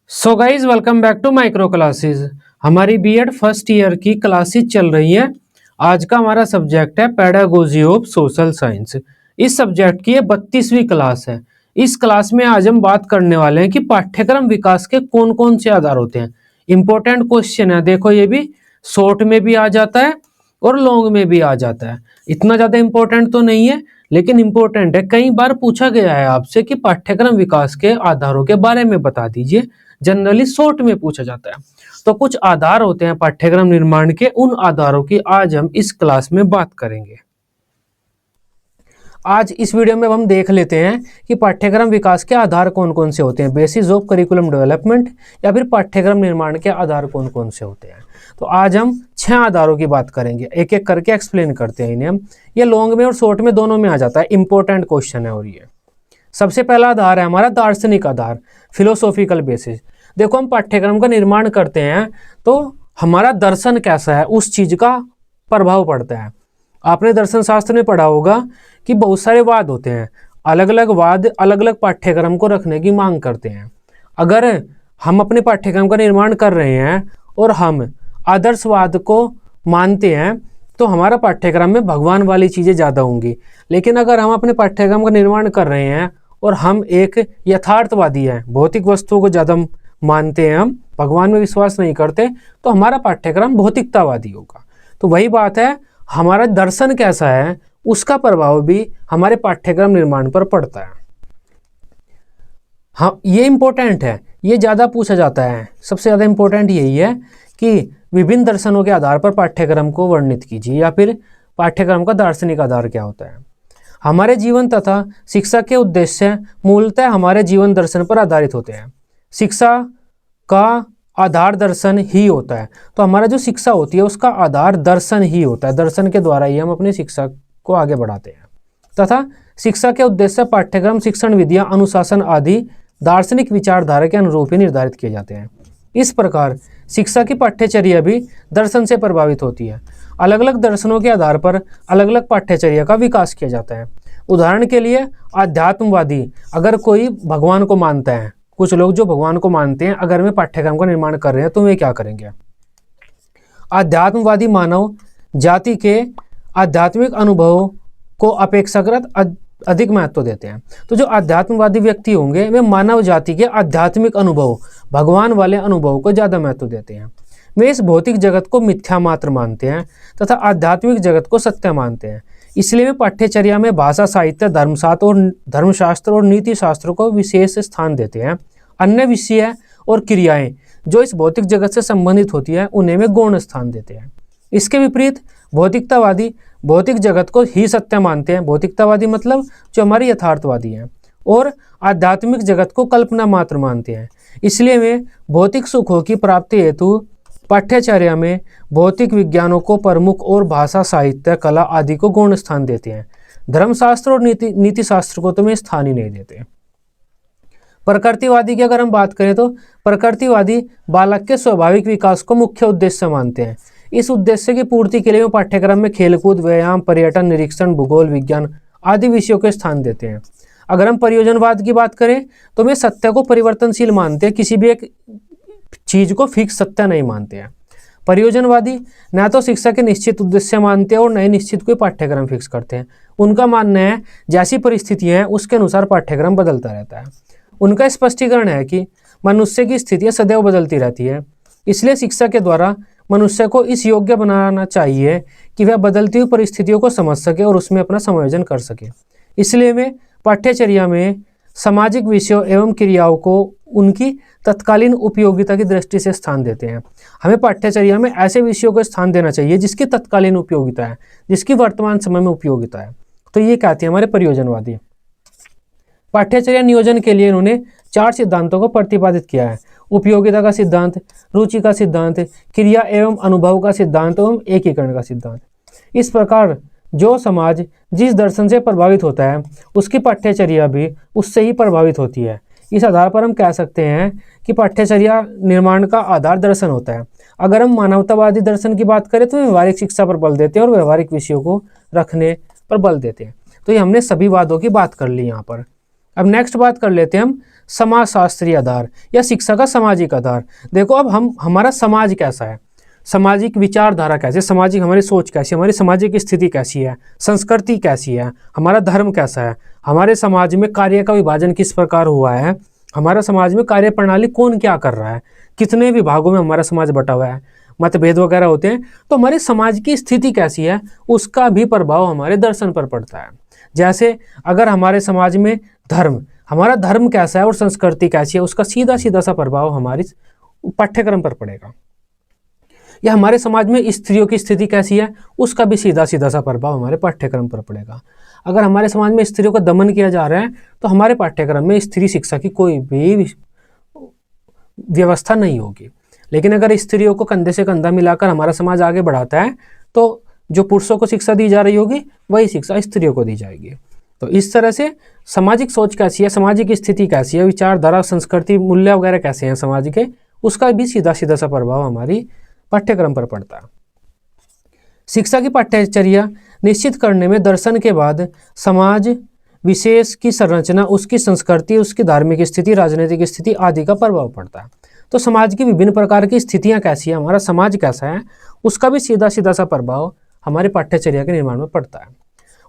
So guys welcome back to micro classes. हमारी B Ed first year की classes चल रही है। आज का हमारा सब्जेक्ट है पेडागोजी ऑफ सोशल साइंस। इस सब्जेक्ट की ये 32वीं क्लास है। इस क्लास में आज हम बात करने वाले हैं कि पाठ्यक्रम विकास के कौन कौन से आधार होते हैं। इंपॉर्टेंट क्वेश्चन है, देखो ये भी शॉर्ट में भी आ जाता है और लॉन्ग में भी आ जाता है। इतना ज्यादा इंपॉर्टेंट तो नहीं है लेकिन इंपॉर्टेंट है। कई बार पूछा गया है आपसे कि पाठ्यक्रम विकास के आधारों के बारे में बता दीजिए। जनरली शॉर्ट में पूछा जाता है। तो कुछ आधार होते हैं पाठ्यक्रम निर्माण के, उन आधारों की आज हम इस क्लास में बात करेंगे। आज इस वीडियो में हम देख लेते हैं कि पाठ्यक्रम विकास के आधार कौन कौन से होते हैं, बेसिस ऑफ करिकुलम डेवलपमेंट, या फिर पाठ्यक्रम निर्माण के आधार कौन कौन से होते हैं। तो आज हम 6 आधारों की बात करेंगे, एक एक करके एक्सप्लेन करते हैं इन्हें हम। ये लॉन्ग में और शॉर्ट में दोनों में आ जाता है, इंपॉर्टेंट क्वेश्चन है। और ये सबसे पहला आधार है हमारा दार्शनिक आधार, फिलोसॉफिकल बेसिस। देखो हम पाठ्यक्रम का निर्माण करते हैं तो हमारा दर्शन कैसा है उस चीज का प्रभाव पड़ता है। आपने दर्शन शास्त्र में पढ़ा होगा कि बहुत सारे वाद होते हैं, अलग अलग वाद अलग अलग पाठ्यक्रम को रखने की मांग करते हैं। अगर हम अपने पाठ्यक्रम का निर्माण कर रहे हैं और हम आदर्शवाद को मानते हैं तो हमारा पाठ्यक्रम में भगवान वाली चीज़ें ज़्यादा होंगी। लेकिन अगर हम अपने पाठ्यक्रम का निर्माण कर रहे हैं और हम एक यथार्थवादी हैं, भौतिक वस्तुओं को ज़्यादा मानते हैं, हम भगवान में विश्वास नहीं करते, तो हमारा पाठ्यक्रम भौतिकतावादी होगा। तो वही बात है, हमारा दर्शन कैसा है उसका प्रभाव भी हमारे पाठ्यक्रम निर्माण पर पड़ता है। हाँ, ये इंपॉर्टेंट है, ये ज़्यादा पूछा जाता है। सबसे ज़्यादा इंपॉर्टेंट यही है कि विभिन्न दर्शनों के आधार पर पाठ्यक्रम को वर्णित कीजिए, या फिर पाठ्यक्रम का दार्शनिक आधार क्या होता है। हमारे जीवन तथा शिक्षा के उद्देश्य मूलतः हमारे जीवन दर्शन पर आधारित होते हैं। शिक्षा का आधार दर्शन ही होता है। तो हमारा जो शिक्षा होती है उसका आधार दर्शन ही होता है। दर्शन के द्वारा ही हम अपनी शिक्षा को आगे बढ़ाते हैं। तथा शिक्षा के उद्देश्य पाठ्यक्रम, शिक्षण विधियां, अनुशासन आदि दार्शनिक विचारधारा के अनुरूप ही निर्धारित किए जाते हैं। इस प्रकार शिक्षा की पाठ्यचर्या भी दर्शन से प्रभावित होती है। अलग अलग दर्शनों के आधार पर अलग अलग पाठ्यचर्या का विकास किया जाता है। उदाहरण के लिए आध्यात्मवादी, अगर कोई भगवान को मानता है, कुछ लोग जो भगवान को मानते हैं, अगर वे पाठ्यक्रम का निर्माण कर रहे हैं तो वे क्या करेंगे। आध्यात्मवादी मानव जाति के आध्यात्मिक अनुभवों को अपेक्षाकृत अधिक महत्व देते हैं। तो जो आध्यात्मवादी व्यक्ति होंगे वे मानव जाति के आध्यात्मिक अनुभव, भगवान वाले अनुभव को ज़्यादा महत्व देते हैं। वे इस भौतिक जगत को मिथ्या मात्र मानते हैं तथा आध्यात्मिक जगत को सत्य मानते हैं। इसलिए वे पाठ्यचर्या में भाषा, साहित्य, धर्मशास्त्र और नीति शास्त्र को विशेष स्थान देते हैं। अन्य विषय और क्रियाएं जो इस भौतिक जगत से संबंधित होती है उन्हें वे गौण स्थान देते हैं। इसके विपरीत भौतिकतावादी भौतिक जगत को ही सत्य मानते हैं। भौतिकतावादी मतलब जो हमारे यथार्थवादी हैं, और आध्यात्मिक जगत को कल्पना मात्र मानते हैं। इसलिए वे भौतिक सुखों की प्राप्ति हेतु पाठ्यचर्या में भौतिक विज्ञानों को प्रमुख और भाषा, साहित्य, कला आदि को गौण स्थान देते हैं। धर्मशास्त्र और नीति शास्त्र को तो वे स्थान ही नहीं देते। प्रकृतिवादी की अगर हम बात करें तो प्रकृतिवादी बालक के स्वाभाविक विकास को मुख्य उद्देश्य मानते हैं। इस उद्देश्य की पूर्ति के लिए वे पाठ्यक्रम में खेलकूद, व्यायाम, पर्यटन, निरीक्षण, भूगोल, विज्ञान आदि विषयों को स्थान देते हैं। अगर हम प्रयोजनवाद की बात करें तो वे सत्य को परिवर्तनशील मानते हैं, किसी भी एक चीज को फिक्स सत्य नहीं मानते हैं। प्रयोजनवादी न तो शिक्षा के निश्चित उद्देश्य मानते हैं और न ही निश्चित कोई पाठ्यक्रम फिक्स करते हैं। उनका मानना है जैसी परिस्थितियां हैं उसके अनुसार पाठ्यक्रम बदलता रहता है। उनका स्पष्टीकरण है कि मनुष्य की स्थितियां सदैव बदलती रहती है, इसलिए शिक्षा के द्वारा मनुष्य को इस योग्य बनाना चाहिए कि वह बदलती हुई परिस्थितियों को समझ सके और उसमें अपना समायोजन कर सके। इसलिए वे पाठ्यचर्या में सामाजिक विषयों एवं क्रियाओं को उनकी तत्कालीन उपयोगिता की दृष्टि से स्थान देते हैं। हमें पाठ्यचर्या में ऐसे विषयों को स्थान देना चाहिए जिसकी तत्कालीन उपयोगिता है, जिसकी वर्तमान समय में उपयोगिता है। तो ये कहते हैं हमारे प्रयोजनवादी। पाठ्यचर्या नियोजन के लिए इन्होंने 4 सिद्धांतों को प्रतिपादित किया है: उपयोगिता का सिद्धांत, रुचि का सिद्धांत, क्रिया एवं अनुभव का सिद्धांत एवं एकीकरण का सिद्धांत। इस प्रकार जो समाज जिस दर्शन से प्रभावित होता है उसकी पाठ्यचर्या भी उससे ही प्रभावित होती है। इस आधार पर हम कह सकते हैं कि पाठ्यचर्या निर्माण का आधार दर्शन होता है। अगर हम मानवतावादी दर्शन की बात करें तो व्यवहारिक शिक्षा पर बल देते हैं और व्यवहारिक विषयों को रखने पर बल देते हैं। तो ये हमने सभी वादों की बात कर ली यहाँ पर। अब नेक्स्ट बात कर लेते हैं हम समाजशास्त्रीय आधार या शिक्षा का सामाजिक आधार। देखो अब हमारा समाज कैसा है, सामाजिक विचारधारा कैसी है, सामाजिक हमारी सोच कैसी है, हमारी सामाजिक स्थिति कैसी है, संस्कृति कैसी है, हमारा धर्म कैसा है, हमारे समाज में कार्य का विभाजन किस प्रकार हुआ है, हमारा समाज में कार्य प्रणाली कौन क्या कर रहा है, कितने विभागों में हमारा समाज बटा हुआ है, मतभेद वगैरह होते हैं, तो हमारे समाज की स्थिति कैसी है उसका भी प्रभाव हमारे दर्शन पर पड़ता है। जैसे अगर हमारे समाज में हमारा धर्म कैसा है और संस्कृति कैसी है, उसका सीधा सीधा सा प्रभाव हमारी पाठ्यक्रम पर पड़ेगा। या हमारे समाज में स्त्रियों की स्थिति कैसी है, उसका भी सीधा सीधा सा प्रभाव हमारे पाठ्यक्रम पर पड़ेगा। अगर हमारे समाज में स्त्रियों का दमन किया जा रहा है तो हमारे पाठ्यक्रम में स्त्री शिक्षा की कोई भी व्यवस्था नहीं होगी। लेकिन अगर स्त्रियों को कंधे से कंधा मिलाकर हमारा समाज आगे बढ़ाता है तो जो पुरुषों को शिक्षा दी जा रही होगी वही शिक्षा स्त्रियों को दी जाएगी। तो इस तरह से सामाजिक सोच कैसी है, सामाजिक स्थिति कैसी है, विचारधारा, संस्कृति, मूल्य वगैरह कैसे हैं समाज के, उसका भी सीधा सीधा सा प्रभाव हमारी पाठ्यक्रम पर पड़ता है। शिक्षा की पाठ्यचर्या निश्चित करने में दर्शन के बाद समाज विशेष की संरचना, उसकी संस्कृति, उसकी धार्मिक स्थिति, राजनीतिक स्थिति आदि का प्रभाव पड़ता है। तो समाज की विभिन्न प्रकार की स्थितियां कैसी है, हमारा समाज कैसा है, उसका भी सीधा सीधा सा प्रभाव हमारी पाठ्यचर्या के निर्माण में पड़ता है।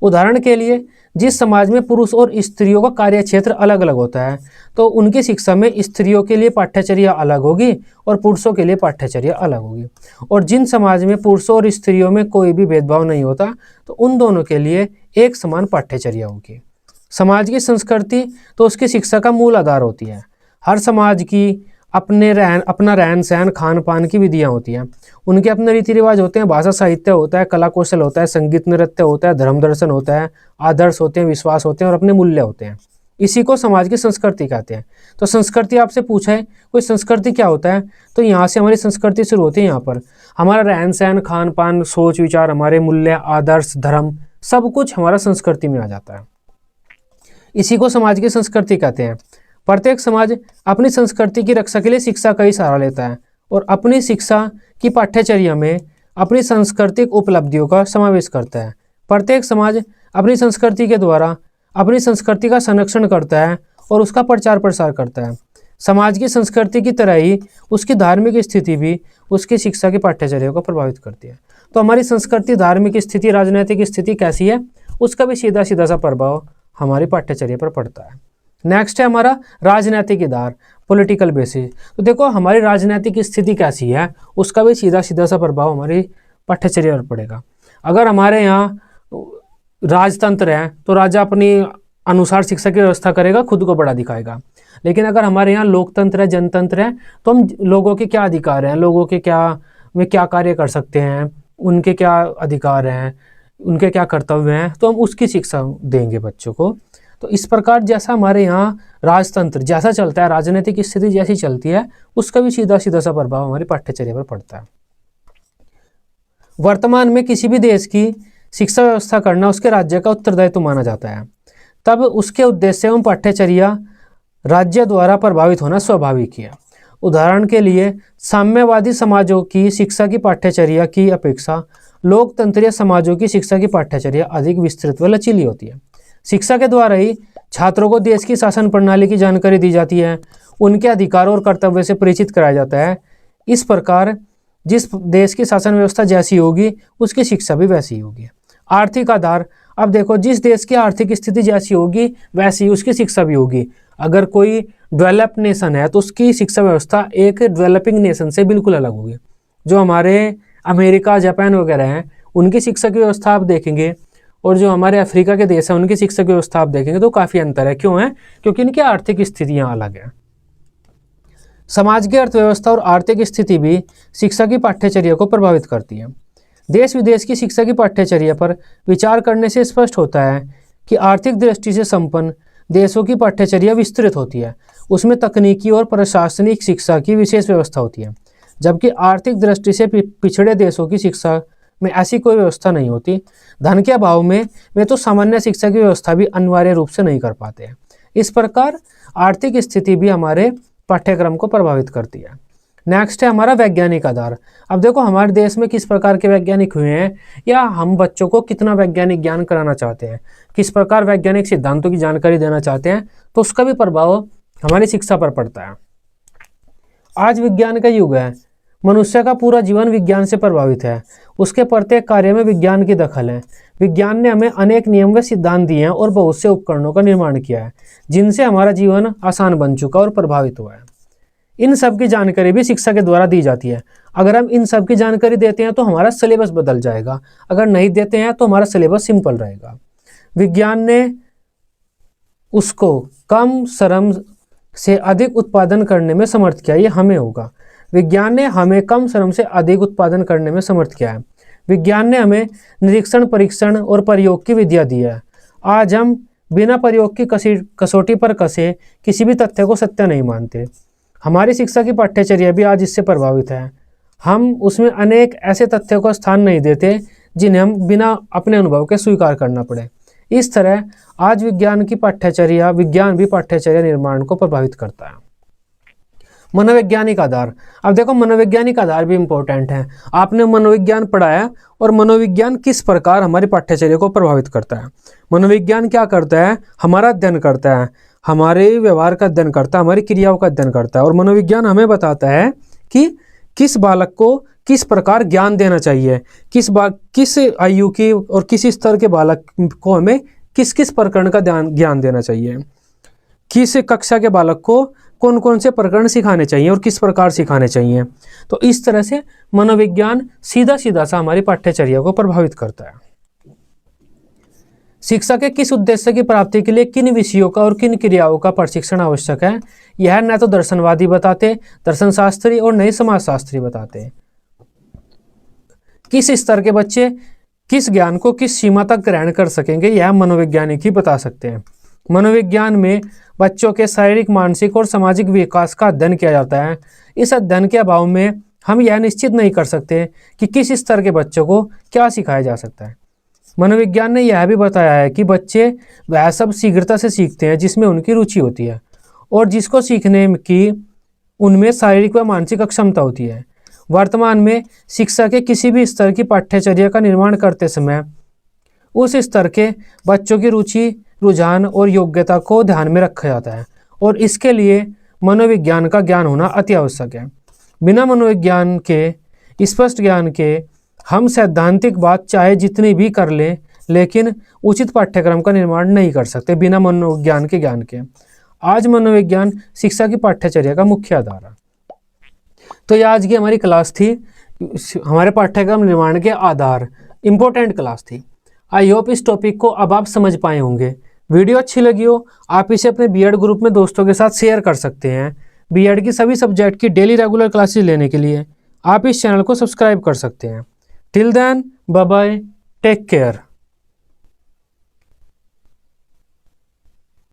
उदाहरण के लिए जिस समाज में पुरुष और स्त्रियों का कार्य क्षेत्र अलग अलग होता है तो उनकी शिक्षा में स्त्रियों के लिए पाठ्यचर्या अलग होगी और पुरुषों के लिए पाठ्यचर्या अलग होगी। और जिन समाज में पुरुषों और स्त्रियों में कोई भी भेदभाव नहीं होता तो उन दोनों के लिए एक समान पाठ्यचर्या होगी। समाज की संस्कृति तो उसकी शिक्षा का मूल आधार होती है। हर समाज की अपना रहन सहन, खान पान की विधियाँ होती हैं, उनके अपने रीति रिवाज होते हैं, भाषा साहित्य होता है, कला कौशल होता है, संगीत नृत्य होता है, धर्म दर्शन होता है, आदर्श होते हैं, विश्वास होते हैं और अपने मूल्य होते हैं। इसी को समाज की संस्कृति कहते हैं। तो संस्कृति आपसे पूछा है कोई संस्कृति क्या होता है, तो यहाँ से हमारी संस्कृति शुरू होती है। यहाँ पर हमारा रहन सहन, खान पान, सोच विचार, हमारे मूल्य, आदर्श, धर्म, सब कुछ हमारा संस्कृति में आ जाता है। इसी को समाज की संस्कृति कहते हैं। प्रत्येक समाज अपनी संस्कृति की रक्षा के लिए शिक्षा का ही सहारा लेता है और अपनी शिक्षा की पाठ्यचर्या में अपनी सांस्कृतिक उपलब्धियों का समावेश करता है। प्रत्येक समाज अपनी संस्कृति के द्वारा अपनी संस्कृति का संरक्षण करता है और उसका प्रचार प्रसार करता है। समाज की संस्कृति की तरह ही उसकी धार्मिक स्थिति भी उसकी शिक्षा की पाठ्यचर्या को प्रभावित करती है। तो हमारी संस्कृति, धार्मिक स्थिति, राजनीतिक स्थिति कैसी है, उसका भी सीधा सीधा सा प्रभाव हमारी पाठ्यचर्या पर पड़ता है। नेक्स्ट है हमारा राजनीतिक आधार, पॉलिटिकल बेसिस। तो देखो हमारी राजनीतिक स्थिति कैसी है, उसका भी सीधा सीधा सा प्रभाव हमारी पाठ्यचर्या पर पड़ेगा। अगर हमारे यहाँ राजतंत्र है तो राजा अपनी अनुसार शिक्षा की व्यवस्था करेगा, खुद को बड़ा दिखाएगा। लेकिन अगर हमारे यहाँ लोकतंत्र है, जनतंत्र है, तो हम लोगों के क्या अधिकार हैं, लोगों के में क्या कार्य कर सकते हैं, उनके क्या अधिकार हैं, उनके क्या कर्तव्य हैं, तो हम उसकी शिक्षा देंगे बच्चों को। तो इस प्रकार जैसा हमारे यहाँ राजतंत्र जैसा चलता है, राजनीतिक स्थिति जैसी चलती है, उसका भी सीधा सीधा सा प्रभाव हमारी पाठ्यचर्या पर पड़ता है। वर्तमान में किसी भी देश की शिक्षा व्यवस्था करना उसके राज्य का उत्तरदायित्व माना जाता है। तब उसके उद्देश्य एवं पाठ्यचर्या राज्य द्वारा प्रभावित होना स्वाभाविक है। उदाहरण के लिए साम्यवादी समाजों की शिक्षा की पाठ्यचर्या की अपेक्षा लोकतंत्रीय समाजों की शिक्षा की पाठ्यचर्या अधिक विस्तृत व लचीली होती है। शिक्षा के द्वारा ही छात्रों को देश की शासन प्रणाली की जानकारी दी जाती है, उनके अधिकारों और कर्तव्य से परिचित कराया जाता है। इस प्रकार जिस देश की शासन व्यवस्था जैसी होगी उसकी शिक्षा भी वैसी होगी। आर्थिक आधार, अब देखो जिस देश की आर्थिक स्थिति जैसी होगी वैसी उसकी शिक्षा भी होगी। अगर कोई डेवलप नेशन है तो उसकी शिक्षा व्यवस्था एक डेवलपिंग नेशन से बिल्कुल अलग होगी। जो हमारे अमेरिका, जापान वगैरह हैं उनकी शिक्षा की व्यवस्था आप देखेंगे और जो हमारे अफ्रीका के देश हैं उनकी शिक्षा की व्यवस्था आप देखेंगे तो काफ़ी अंतर है। क्यों है? क्योंकि इनकी आर्थिक स्थितियाँ अलग हैं। समाज की अर्थव्यवस्था और आर्थिक स्थिति भी शिक्षा की पाठ्यचर्या को प्रभावित करती है। देश विदेश की शिक्षा की पाठ्यचर्या पर विचार करने से स्पष्ट होता है कि आर्थिक दृष्टि से संपन्न देशों की पाठ्यचर्या विस्तृत होती है, उसमें तकनीकी और प्रशासनिक शिक्षा की विशेष व्यवस्था होती है, जबकि आर्थिक दृष्टि से पिछड़े देशों की शिक्षा में ऐसी कोई व्यवस्था नहीं होती। धन के अभाव में वे तो सामान्य शिक्षा की व्यवस्था भी अनिवार्य रूप से नहीं कर पाते हैं। इस प्रकार आर्थिक स्थिति भी हमारे पाठ्यक्रम को प्रभावित करती है। नेक्स्ट है हमारा वैज्ञानिक आधार। अब देखो हमारे देश में किस प्रकार के वैज्ञानिक हुए हैं या हम बच्चों को कितना वैज्ञानिक ज्ञान कराना चाहते हैं, किस प्रकार वैज्ञानिक सिद्धांतों की जानकारी देना चाहते हैं, तो उसका भी प्रभाव हमारी शिक्षा पर पड़ता है। आज विज्ञान का युग है। मनुष्य का पूरा जीवन विज्ञान से प्रभावित है। उसके प्रत्येक कार्य में विज्ञान की दखल है। विज्ञान ने हमें अनेक नियम व सिद्धांत दिए हैं और बहुत से उपकरणों का निर्माण किया है जिनसे हमारा जीवन आसान बन चुका और प्रभावित हुआ है। इन सब की जानकारी भी शिक्षा के द्वारा दी जाती है। अगर हम इन सब की जानकारी देते हैं तो हमारा सिलेबस बदल जाएगा, अगर नहीं देते हैं तो हमारा सिलेबस सिंपल रहेगा। विज्ञान ने उसको कम श्रम से अधिक उत्पादन करने में समर्थ किया। ये हमें होगा। विज्ञान ने हमें कम श्रम से अधिक उत्पादन करने में समर्थ किया है। विज्ञान ने हमें निरीक्षण, परीक्षण और प्रयोग की विद्या दी है। आज हम बिना प्रयोग की कसौटी पर कसे किसी भी तथ्य को सत्य नहीं मानते। हमारी शिक्षा की पाठ्यचर्या भी आज इससे प्रभावित है। हम उसमें अनेक ऐसे तथ्यों को स्थान नहीं देते जिन्हें हम बिना अपने अनुभव के स्वीकार करना पड़े। इस तरह आज विज्ञान भी पाठ्यचर्या निर्माण को प्रभावित करता है। मनोवैज्ञानिक आधार। अब देखो, मनोवैज्ञानिक आधार भी इम्पोर्टेंट है। आपने मनोविज्ञान पढ़ा है और मनोविज्ञान किस प्रकार हमारी पाठ्यचर्या को प्रभावित करता है। मनोविज्ञान क्या करता है? हमारा अध्ययन करता है, हमारे व्यवहार का अध्ययन करता है, हमारी क्रियाओं का अध्ययन करता है। और मनोविज्ञान हमें बताता है कि किस बालक को किस प्रकार ज्ञान देना चाहिए, किस आयु की और किस स्तर के बालक को हमें किस किस प्रकरण का ज्ञान देना चाहिए, किस कक्षा के बालक को कौन कौन से प्रकरण सिखाने चाहिए और किस प्रकार सिखाने चाहिए। तो इस तरह से मनोविज्ञान सीधा सीधा सा हमारी पाठ्यचर्या को प्रभावित करता है। शिक्षा के किस उद्देश्य की प्राप्ति के लिए किन विषयों का और किन क्रियाओं का प्रशिक्षण आवश्यक है, यह न तो दर्शनवादी बताते, दर्शनशास्त्री और न ही समाजशास्त्री बताते। किस स्तर के बच्चे किस ज्ञान को किस सीमा तक ग्रहण कर सकेंगे, यह मनोवैज्ञानिक ही बता सकते हैं। मनोविज्ञान में बच्चों के शारीरिक, मानसिक और सामाजिक विकास का अध्ययन किया जाता है। इस अध्ययन के अभाव में हम यह निश्चित नहीं कर सकते कि किस स्तर के बच्चों को क्या सिखाया जा सकता है। मनोविज्ञान ने यह भी बताया है कि बच्चे वह सब शीघ्रता से सीखते हैं जिसमें उनकी रुचि होती है और जिसको सीखने की उनमें शारीरिक व मानसिक अक्षमता होती है। वर्तमान में शिक्षा के किसी भी स्तर की पाठ्यचर्या का निर्माण करते समय उस स्तर के बच्चों की रुचि, रुझान और योग्यता को ध्यान में रखा जाता है और इसके लिए मनोविज्ञान का ज्ञान होना अति आवश्यक है। बिना मनोविज्ञान के स्पष्ट ज्ञान के हम सैद्धांतिक बात चाहे जितनी भी कर लें, लेकिन उचित पाठ्यक्रम का निर्माण नहीं कर सकते बिना मनोविज्ञान के ज्ञान के। आज मनोविज्ञान शिक्षा की पाठ्यचर्या का मुख्य आधार है। तो ये आज की हमारी क्लास थी, हमारे पाठ्यक्रम निर्माण के आधार, इम्पोर्टेंट क्लास थी। आई होप इस टॉपिक को अब आप समझ पाए होंगे। वीडियो अच्छी लगी हो, आप इसे अपने बीएड ग्रुप में दोस्तों के साथ शेयर कर सकते हैं। बीएड की सभी सब्जेक्ट की डेली रेगुलर क्लासेस लेने के लिए आप इस चैनल को सब्सक्राइब कर सकते हैं। Till then, bye bye, take care.